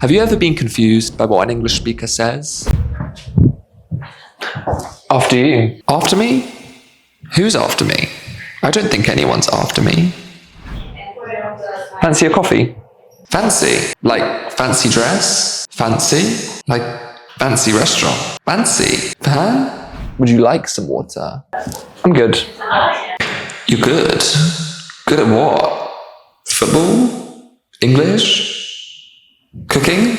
Have you ever been confused by what an English speaker says? After you. After me? Who's after me? I don't think anyone's after me. Fancy a coffee? Fancy? Like fancy dress? Fancy? Like fancy restaurant? Fancy? Huh? Would you like some water? I'm good. You're good? Good at what? Football? English? Cooking?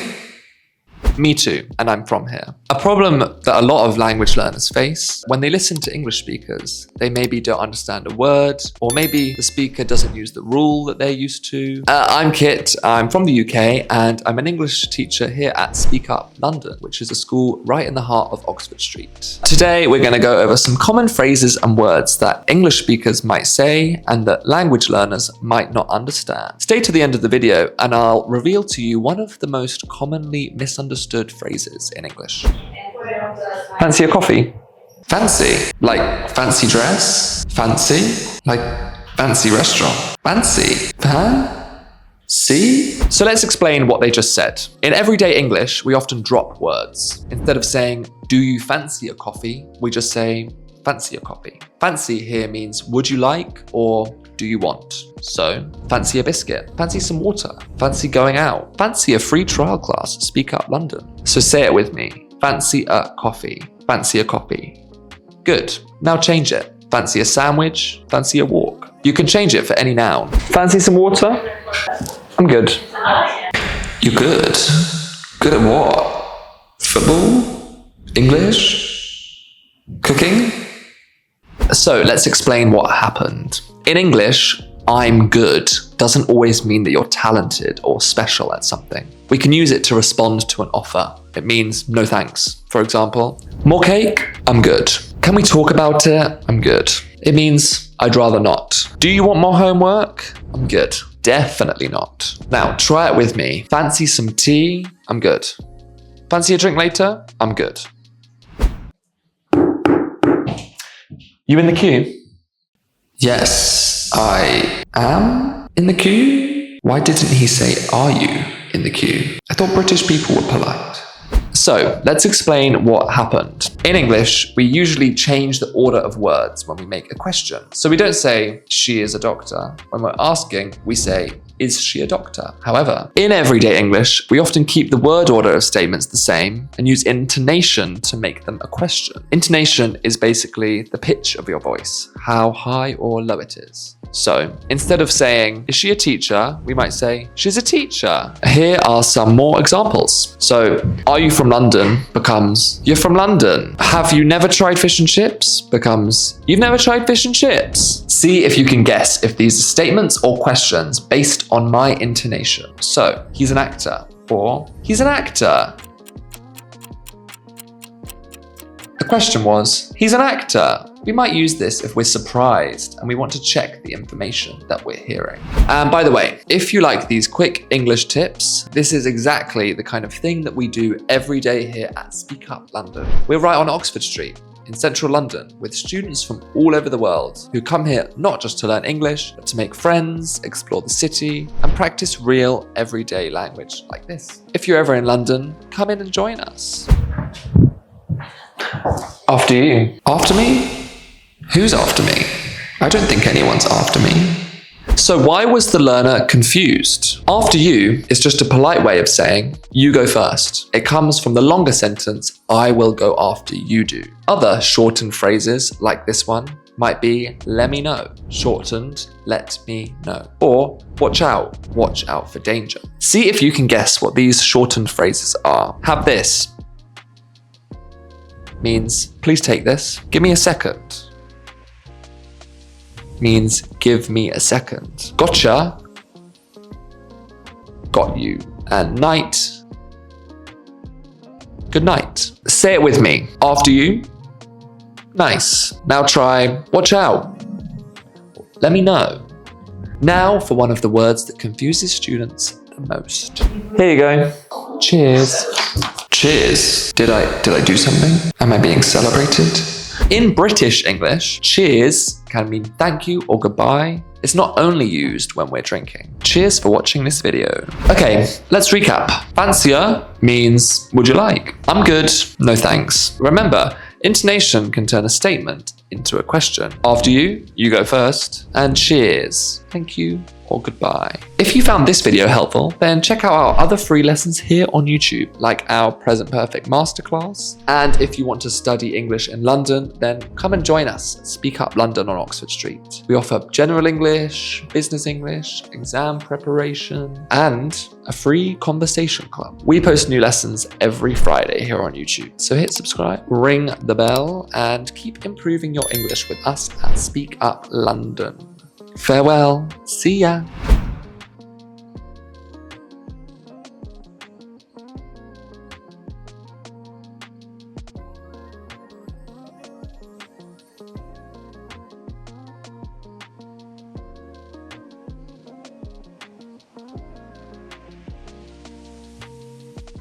Me too, and I'm from here. A problem that a lot of language learners face when they listen to English speakers, they maybe don't understand a word, or maybe the speaker doesn't use the rule that they're used to. I'm Kit, I'm from the UK, and I'm an English teacher here at Speak Up London, which is a school right in the heart of Oxford Street. Today, we're going to go over some common phrases and words that English speakers might say and that language learners might not understand. Stay to the end of the video, and I'll reveal to you one of the most commonly misunderstood phrases in English. Fancy a coffee? Fancy? Like fancy dress? Fancy? Like fancy restaurant? Fancy? Huh? See? So let's explain what they just said. In everyday English, we often drop words. Instead of saying, do you fancy a coffee? We just say, fancy a coffee. Fancy here means would you like or do you want? So, fancy a biscuit, fancy some water, fancy going out, fancy a free trial class at Speak Up London. So say it with me, fancy a coffee, fancy a coffee. Good, now change it. Fancy a sandwich, fancy a walk. You can change it for any noun. Fancy some water? I'm good. You're good? Good at what? Football? English? Cooking? So let's explain what happened. In English, I'm good doesn't always mean that you're talented or special at something. We can use it to respond to an offer. It means no thanks. For example, more cake? I'm good. Can we talk about it? I'm good. It means I'd rather not. Do you want more homework? I'm good. Definitely not. Now try it with me. Fancy some tea? I'm good. Fancy a drink later? I'm good. You in the queue? Yes, I am in the queue. Why didn't he say, are you in the queue? I thought British people were polite. So let's explain what happened. In English, we usually change the order of words when we make a question. So we don't say, she is a doctor. When we're asking, we say, is she a doctor? However, in everyday English, we often keep the word order of statements the same and use intonation to make them a question. Intonation is basically the pitch of your voice, how high or low it is. So instead of saying, is she a teacher? We might say, she's a teacher. Here are some more examples. So, are you from London? Becomes, you're from London. Have you never tried fish and chips? Becomes, you've never tried fish and chips. See if you can guess if these are statements or questions based on my intonation. So, he's an actor, or he's an actor. The question was, he's an actor. We might use this if we're surprised and we want to check the information that we're hearing. And by the way, if you like these quick English tips, this is exactly the kind of thing that we do every day here at Speak Up London. We're right on Oxford Street in central London with students from all over the world who come here not just to learn English, but to make friends, explore the city, and practice real everyday language like this. If you're ever in London, come in and join us. After you. After me? Who's after me? I don't think anyone's after me. So why was the learner confused? After you is just a polite way of saying, you go first. It comes from the longer sentence, I will go after you do. Other shortened phrases, like this one, might be, let me know. Shortened, let me know. Or, watch out for danger. See if you can guess what these shortened phrases are. Have this. Means, please take this. Give me a second. Means, give me a second. Gotcha. Got you. And night. Good night. Say it with me. After you. Nice. Now try, watch out. Let me know. Now for one of the words that confuses students the most. Here you go. Cheers. Cheers. Did I do something? Am I being celebrated? In British English, cheers can mean thank you or goodbye, It's not only used when we're drinking. Cheers for watching this video. Okay, let's recap. Fancier means would you like? I'm good, no thanks. Remember, intonation can turn a statement into a question. After you, you go first. And cheers, thank you, or goodbye. If you found this video helpful, then check out our other free lessons here on YouTube, like our Present Perfect Masterclass. And if you want to study English in London, then come and join us at Speak Up London on Oxford Street. We offer general English, business English, exam preparation, and a free conversation club. We post new lessons every Friday here on YouTube. So hit subscribe, ring the bell, and keep improving your English with us at Speak Up London. Farewell. See ya.